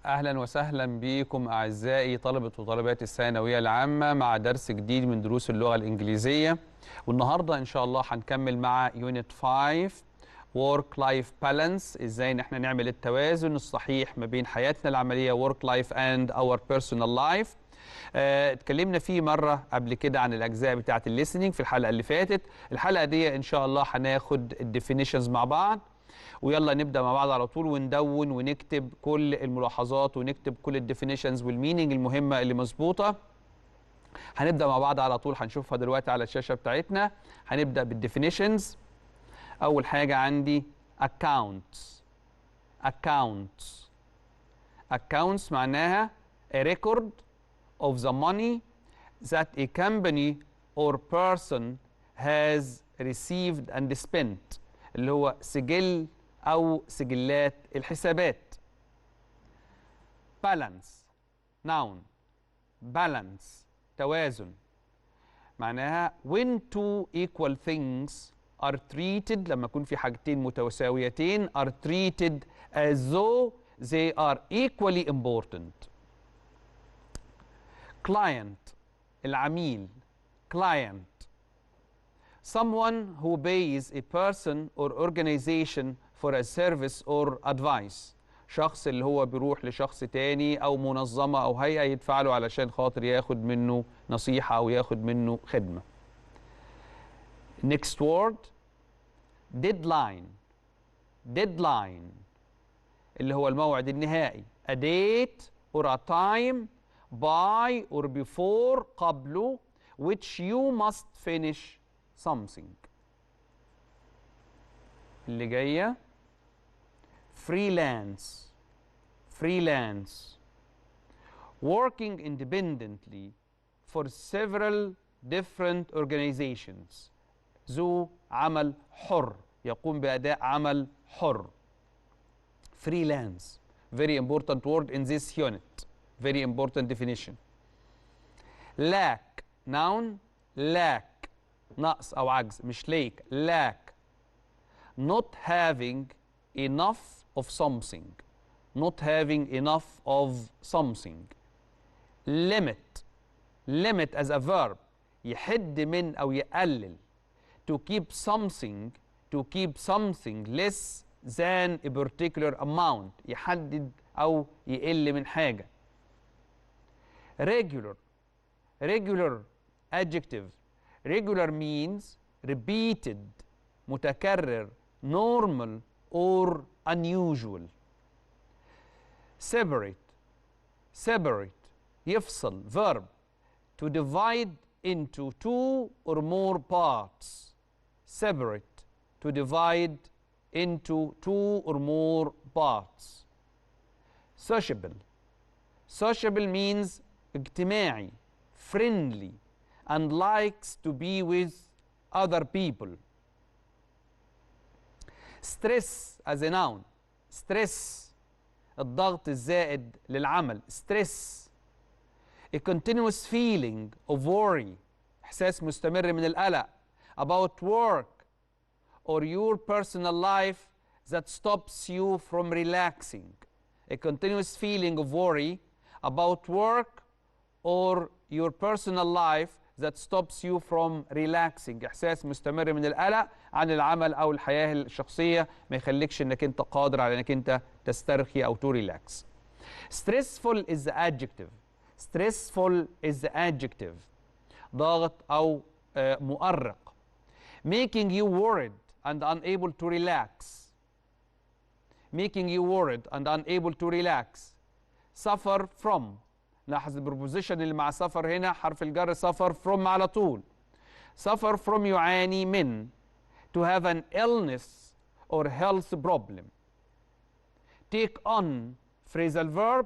أهلا وسهلا بكم أعزائي طلبة وطالبات الثانوية العامة مع درس جديد من دروس اللغة الإنجليزية. والنهاردة إن شاء الله هنكمل مع يونت 5 Work Life Balance، إزاي إن احنا نعمل التوازن الصحيح ما بين حياتنا العملية Work Life and our personal life. اتكلمنا فيه مرة قبل كده عن الأجزاء بتاعة الليسننج في الحلقة اللي فاتت. الحلقة دي إن شاء الله هناخد الديفينيشنز مع بعض، ويلا نبدأ مع بعض على طول وندون ونكتب كل الملاحظات ونكتب كل الديفينيشنز والمينينج المهمة اللي مظبوطة. هنبدأ مع بعض على طول، هنشوفها دلوقتي على الشاشة بتاعتنا. هنبدأ بالديفينيشنز. أول حاجة عندي accounts. accounts معناها a record of the money that a company or person has received and spent، اللي هو سجل أو سجلات الحسابات. balance noun. balance توازن، معناها when two equal things are treated، لما يكون في حاجتين متساويتين are treated as though they are equally important. client العميل. client someone who pays a person or organization for a service or advice، شخص اللي هو بيروح لشخص تاني أو منظمة أو هيئة يدفع له علشان خاطر ياخد منه نصيحة أو ياخد منه خدمة. next word deadline. deadline اللي هو الموعد النهائي، a date or a time by or before قبله which you must finish something. اللي جاية freelance. freelance working independently for several different organizations، ذو عمل حر، يقوم بأداء عمل حر. freelance very important word in this unit, very important definition. lack noun. lack نقص أو عجز، مش ليك. lack not having enough of something. not having enough of something. limit. limit as a verb يحد من أو يقلل. to keep something less than a particular amount، يحدد أو يقل من حاجة. regular. regular adjective. regular means repeated، متكرر، normal or unusual. separate. separate يفصل، verb to divide into two or more parts. separate to divide into two or more parts. sociable. sociable means اجتماعي، friendly and likes to be with other people. stress as a noun. stress الضغط الزائد للعمل. stress a continuous feeling of worry، إحساس مستمر من القلق about work or your personal life that stops you from relaxing. a continuous feeling of worry about work or your personal life that stops you from relaxing، إحساس مستمر من القلق عن العمل أو الحياة الشخصية ما يخليكش إنك أنت قادر على إنك أنت تسترخي أو to relax. stressful is the adjective. stressful is the adjective ضاغط أو مؤرق. making you worried and unable to relax. making you worried and unable to relax. suffer from. لاحظ البروبوزيشن اللي مع سفر هنا حرف الجر suffer from على طول. suffer from يعاني من. to have an illness or health problem. take on phrasal verb.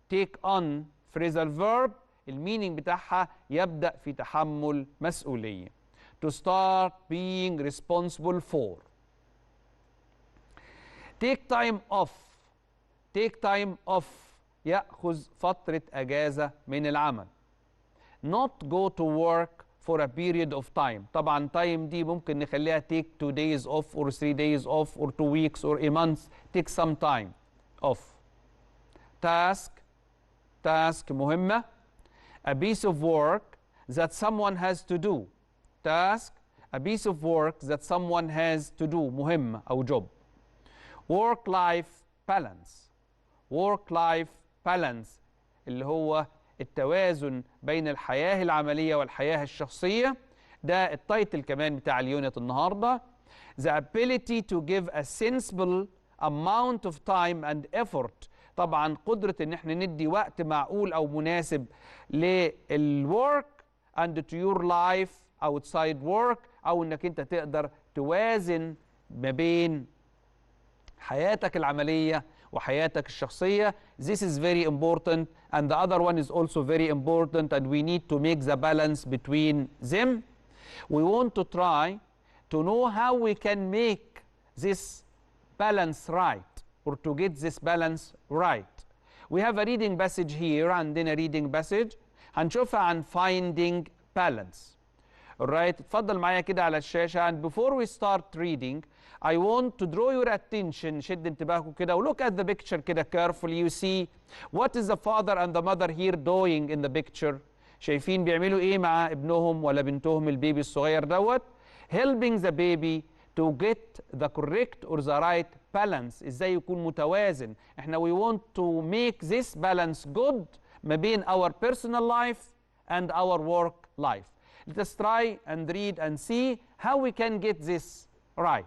take on phrasal verb المينينج بتاعها يبدأ في تحمل مسؤولية. to start being responsible for. take time off. take time off يأخذ فترة أجازة من العمل. not go to work for a period of time. طبعا time دي ممكن نخليها take 2 days off or 3 days off or 2 weeks or a month. take some time off. task مهمة. a piece of work that someone has to do. task a piece of work that someone has to do مهمة أو job. work life balance. work life balance اللي هو التوازن بين الحياة العملية والحياة الشخصية. ده التايتل كمان بتاع اليونت النهاردة. the ability to give a sensible amount of time and effort. طبعا قدرة ان احنا ندي وقت معقول او مناسب للwork and to your life outside work، او انك انت تقدر توازن ما بين حياتك العملية وحياتك الشخصية. This is very important and the other one is also very important and we need to make the balance between them. We want to try to know how we can make this balance right or to get this balance right. We have a reading passage here. عندنا reading passage هنشوفها عن finding balance. Alright, اتفضل معايا كده على الشاشة. And before we start reading, I want to draw your attention. شد انتباهكم كده و look at the picture كده carefully. You see what is the father and the mother here doing in the picture. شايفين بيعملوا ايه مع ابنهم ولا بنتهم البيبي الصغير دوت؟ helping the baby to get the correct or the right balance. ازاي يكون متوازن. احنا we want to make this balance good ما بين our personal life and our work life. Let us try and read and see how we can get this right.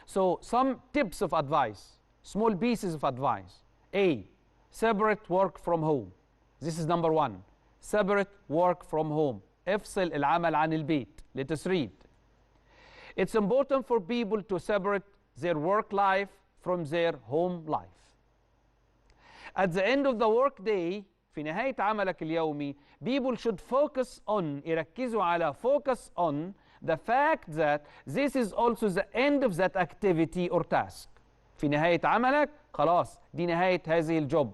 So some tips of advice, small pieces of advice. A, separate work from home. This is number one. Separate work from home. افصل العمل عن البيت. Let us read. It's important for people to separate their work life from their home life. At the end of the work day, في نهاية عملك اليومي, people should focus on, يركزوا على focus on the fact that this is also the end of that activity or task. في نهاية عملك خلاص دي نهاية هذه الجوب.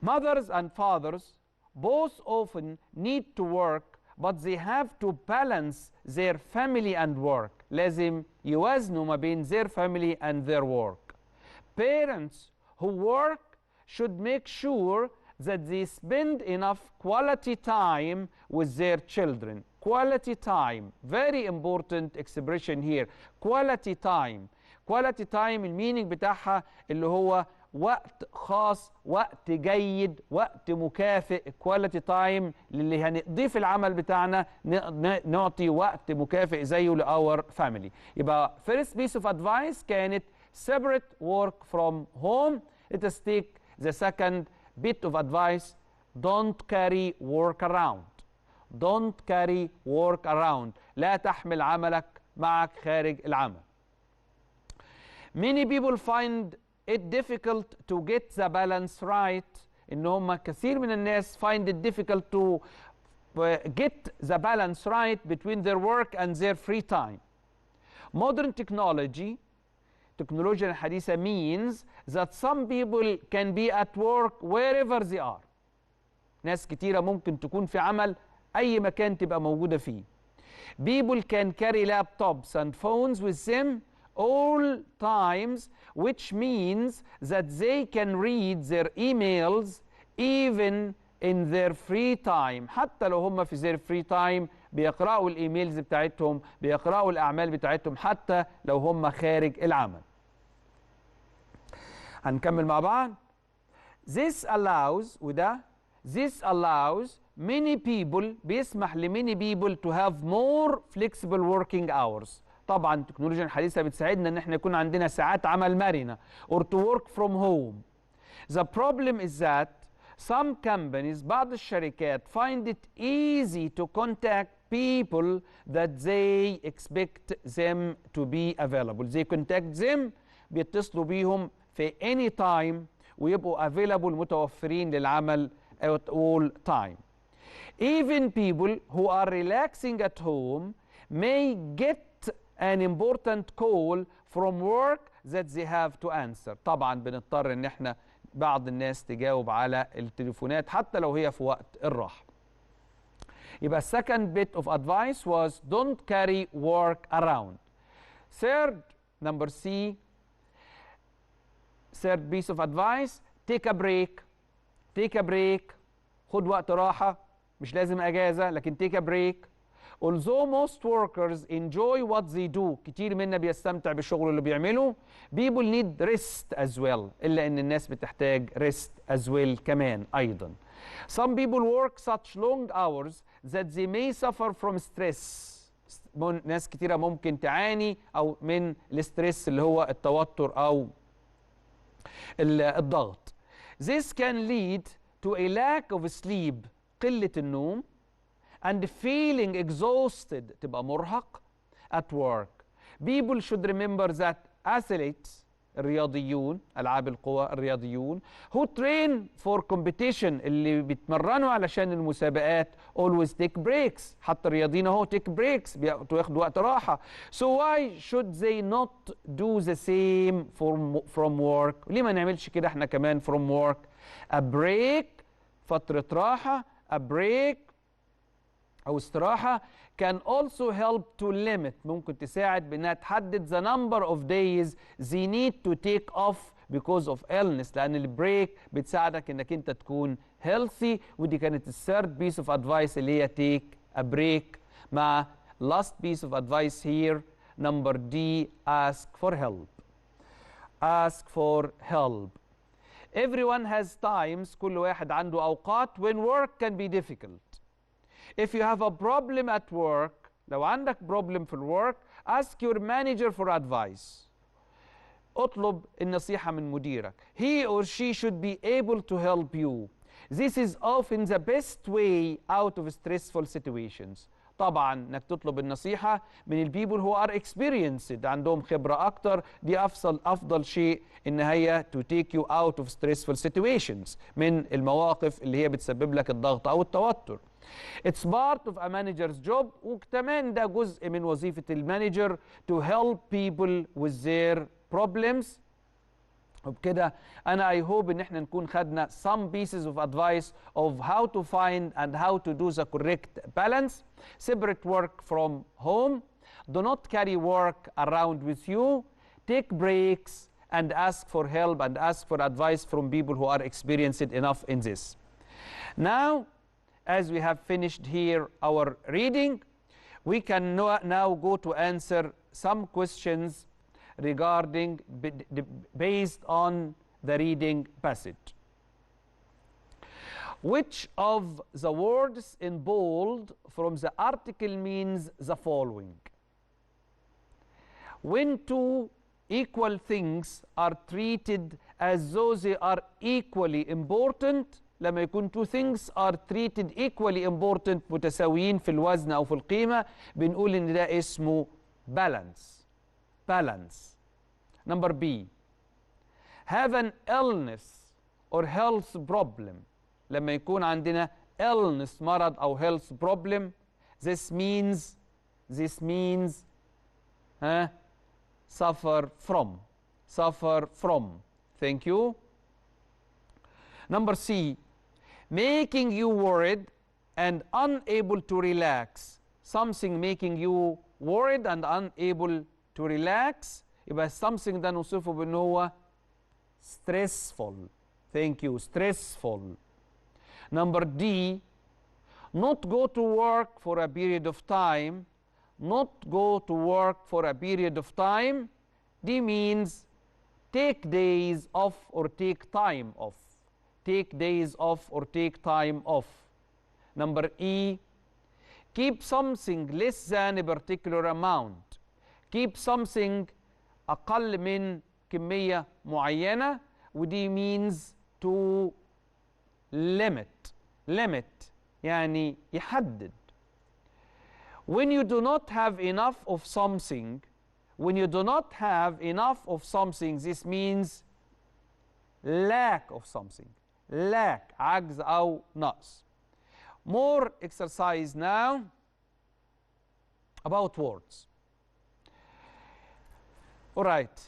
Mothers and fathers both often need to work, but they have to balance their family and work. لازم يوازنوا ما بين their family and their work. Parents who work should make sure that they spend enough quality time with their children. Quality time, very important expression here. Quality time. Quality time المينينج بتاعها اللي هو وقت خاص، وقت جيد، وقت مكافئ. كواليتي تايم للي هنقضيه في العمل بتاعنا نعطي وقت مكافئ زيه لأور فاميلي. يبقى first piece of advice كانت separate work from home. Let us take the second bit of advice. Don't carry work around. Don't carry work around. لا تحمل عملك معك خارج العمل. Many people find it difficult to get the balance right. إن هم كثير من الناس find it difficult to get the balance right between their work and their free time. Modern technology, تكنولوجيا الحديثة means that some people can be at work wherever they are. ناس كتيرة ممكن تكون في عمل أي مكان تبقى موجودة فيه. People can carry laptops and phones with them all times, which means that they can read their emails even in their free time. حتى لو هم في their free time بيقرأوا الإيميلز بتاعتهم، بيقرأوا الأعمال بتاعتهم حتى لو هم خارج العمل. هنكمل مع بعض. This allows وده this allows many people بيسمح لmany people to have more flexible working hours. طبعا التكنولوجيا الحديثة بتساعدنا ان احنا يكون عندنا ساعات عمل مرنة or to work from home. The problem is that some companies بعض الشركات find it easy to contact people that they expect them to be available. They contact them بيتصلوا بيهم في any time ويبقوا available متوفرين للعمل at all time. Even people who are relaxing at home may get an important call from work that they have to answer. طبعا بنضطر ان احنا بعض الناس تجاوب على التليفونات حتى لو هي في وقت الراحة. يبقى second bit of advice was don't carry work around. Third, number C, third piece of advice, take a break. take a break. خد وقت راحة، مش لازم أجازة، لكن take a break. Although most workers enjoy what they do، كتير منا بيستمتع بالشغل اللي بيعمله، people need rest as well، إلا إن الناس بتحتاج rest as well كمان أيضا. Some people work such long hours that they may suffer from stress. ناس كتيرة ممكن تعاني أو من الستريس اللي هو التوتر أو الضغط. This can lead to a lack of sleep، قلة النوم، and feeling exhausted، تبقى مرهق at work. People should remember that athletes، الرياضيون، ألعاب القوى الرياضيون، who train for competition، اللي بيتمرنوا علشان المسابقات، always take breaks. حتى الرياضيين اهو take breaks، بياخدوا وقت راحة. So why should they not do the same from work؟ ليه ما نعملش كده احنا كمان from work؟ A break، فترة راحة، a break أو استراحة can also help to limit، ممكن تساعد بأنها تحدد the number of days they need to take off because of illness، لأن البريك بتساعدك إنك أنت تكون healthy. ودي كانت الثيرد piece of advice اللي هي take a break. مع last piece of advice here number D، ask for help. ask for help. Everyone has times، كل واحد عنده أوقات when work can be difficult. If you have a problem at work، لو عندك problem في الwork، ask your manager for advice. اطلب النصيحة من مديرك. He or she should be able to help you. This is often the best way out of stressful situations. طبعا انك تطلب النصيحة من البيبل who are experienced، عندهم خبرة أكتر، دي أفضل شيء إن هي to take you out of stressful situations، من المواقف اللي هي بتسبب لك الضغط أو التوتر. It's part of a manager's job، وكمان ده جزء من وظيفة المانجر to help people with their problems. وبكده أنا I hope إن احنا نكون خدنا some pieces of advice of how to find and how to do the correct balance. Separate work from home. Do not carry work around with you. Take breaks and ask for help and ask for advice from people who are experienced enough in this. Now, as we have finished here our reading, we can now go to answer some questions regarding based on the reading passage. Which of the words in bold from the article means the following? When two equal things are treated as though they are equally important، لما يكون two things are treated equally important، متساويين في الوزن أو في القيمة، بنقول إن ده اسمه balance. balance. Number B، have an illness or health problem. لما يكون عندنا illness، مرض أو health problem، this means suffer from. Thank you. Number C، making you worried and unable to relax. Something making you worried and unable to relax، يبقى something ده نوصفه بأن هو stressful. Thank you. stressful. Number D، not go to work for a period of time. not go to work for a period of time. D means take days off or take time off. take days off or take time off. Number E، keep something less than a particular amount. keep something أقل من كمية معينة، ودي means to limit يعني يحدد. when you do not have enough of something، this means lack of something. lack، عجز أو نقص. more exercise now about words. All right.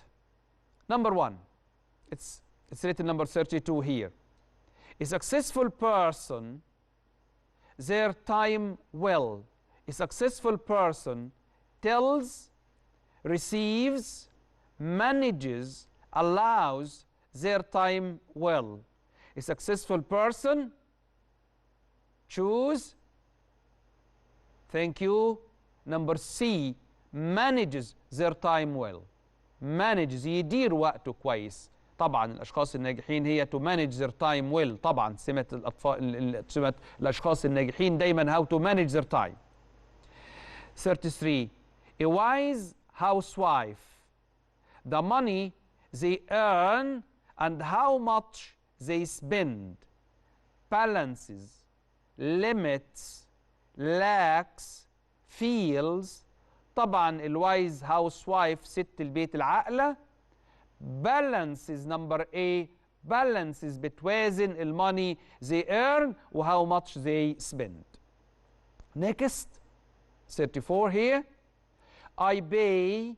Number 1, it's written number 32 here. A successful person their time well. A successful person tells, receives, manages, allows their time well. A successful person choose, thank you, number C, manages their time well. manages يدير وقته كويس. طبعا الاشخاص الناجحين هي to manage their time well. طبعا سمة الاطفال، سمة الاشخاص الناجحين دايما how to manage their time. 33. A wise housewife. The money they earn and how much they spend balances, limits, lacks, feels. طبعا الوايز هاوس وايف ست البيت العاقله balances number A balances بتوازن الماني they earn و how much they spend. Next 34 here. I pay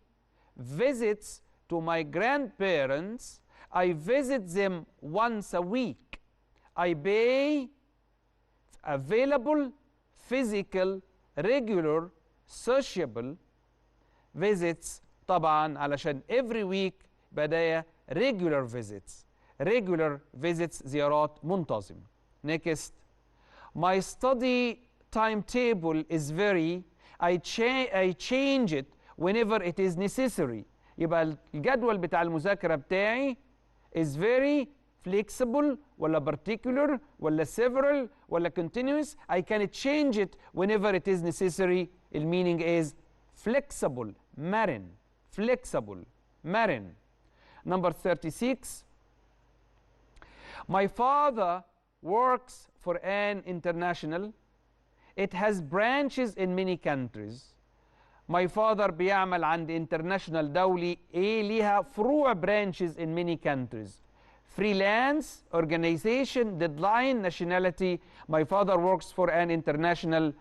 visits to my grandparents. I visit them once a week. I pay available, physical, regular, sociable visits. طبعا علشان every week بداية regular visits. regular visits زيارات منتظمة. Next. My study timetable is very I change it whenever it is necessary. يبقى الجدول بتاع المذاكرة بتاعي is very flexible ولا particular ولا several ولا continuous. I can change it whenever it is necessary. The meaning is flexible, مرن. flexible, مرن. Number 36. My father works for an international. It has branches in many countries. My father بيعمل عند international دولي ليها فروع branches in many countries. Freelance, organization, deadline, nationality. My father works for an international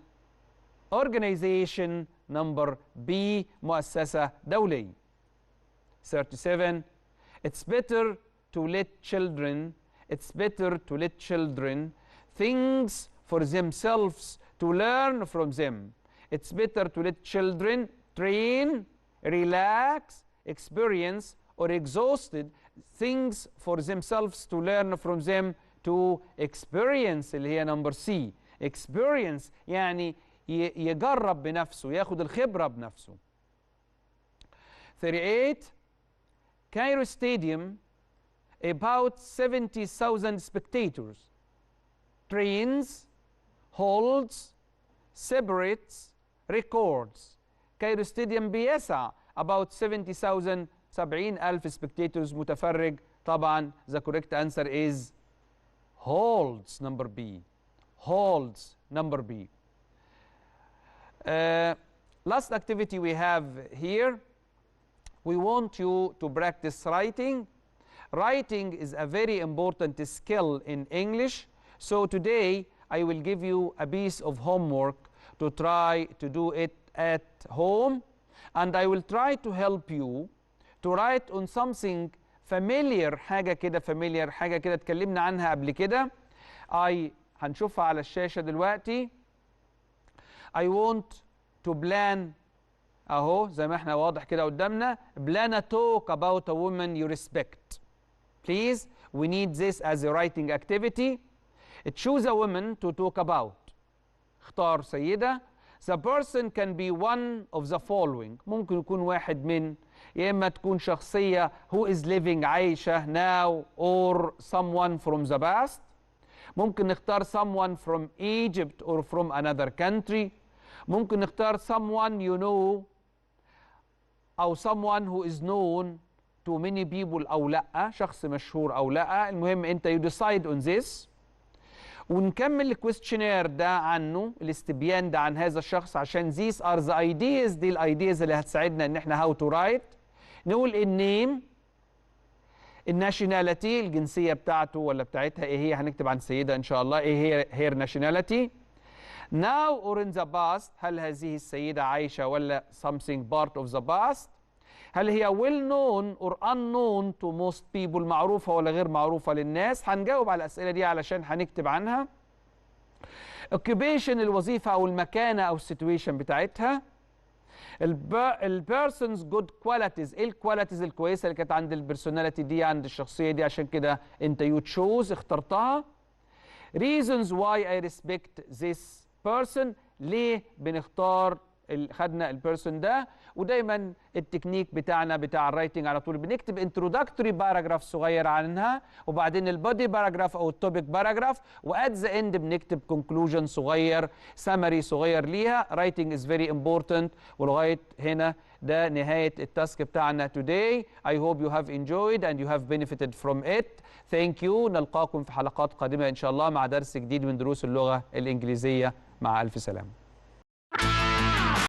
organization. Number B, مؤسسة دولية. 37. It's better to let children things for themselves to learn from them. It's better to let children train, relax, experience, or exhausted things for themselves to learn from them to experience اللي هي number C. experience يعني يجرب بنفسه، ياخد الخبرة بنفسه. 38. Cairo Stadium, about 70,000 spectators. Trains, holds, separates, records. Cairo Stadium بيسع about 70,000 70,000 spectators متفرج. طبعا the correct answer is holds number B. holds number B. Last activity we have here, we want you to practice writing. Writing is a very important skill in English. So today I will give you a piece of homework to try to do it at home, and I will try to help you to write on something familiar. حاجة كده familiar، حاجة كده اتكلمنا عنها قبل كده. هنشوفها على الشاشة دلوقتي. I want to plan اهو زي ما احنا واضح كده قدامنا. plan a talk about a woman you respect. Please, we need this as a writing activity. Choose a woman to talk about. اختار سيدة. The person can be one of the following. ممكن يكون واحد من، يا إما تكون شخصية who is living عايشة now or someone from the past. ممكن نختار someone from Egypt or from another country. ممكن نختار someone you know أو someone who is known to many people أو لأ، شخص مشهور أو لأ. المهم أنت you decide on this. ونكمل الكويستشنير ده عنه، الاستبيان ده عن هذا الشخص، عشان these are the ideas، دي الايدياز اللي هتساعدنا ان احنا how to write. نقول النيم، الناشوناليتي، الجنسيه بتاعته ولا بتاعتها ايه هي، هنكتب عن سيده ان شاء الله ايه هي her nationality. now or in the past، هل هذه السيده عايشه ولا something part of the past. هل هي well known or unknown to most people، معروفة ولا غير معروفة للناس. هنجاوب على الأسئلة دي علشان هنكتب عنها. occupation، الوظيفة أو المكانة أو السيتويشن بتاعتها. البيرسونز جود كواليتيز، ايه الكواليتيز الكويسه اللي كانت عند البيرسوناليتي دي، عند الشخصيه دي، عشان كده انت يو تشوز اخترتها. reasons why I respect this person، ليه بنختار خدنا البيرسون ده. ودايما التكنيك بتاعنا بتاع الرايتنج على طول بنكتب انترودكتوري باراجراف صغير عنها، وبعدين البودي باراجراف او التوبيك باراجراف، وات ذا اند بنكتب كونكلوجن صغير، سمري صغير ليها. رايتنج از فيري امبورتنت. ولغايه هنا ده نهايه التاسك بتاعنا today. I hope you have enjoyed and you have benefited from it. Thank you. نلقاكم في حلقات قادمه ان شاء الله مع درس جديد من دروس اللغه الانجليزيه. مع الف سلامه.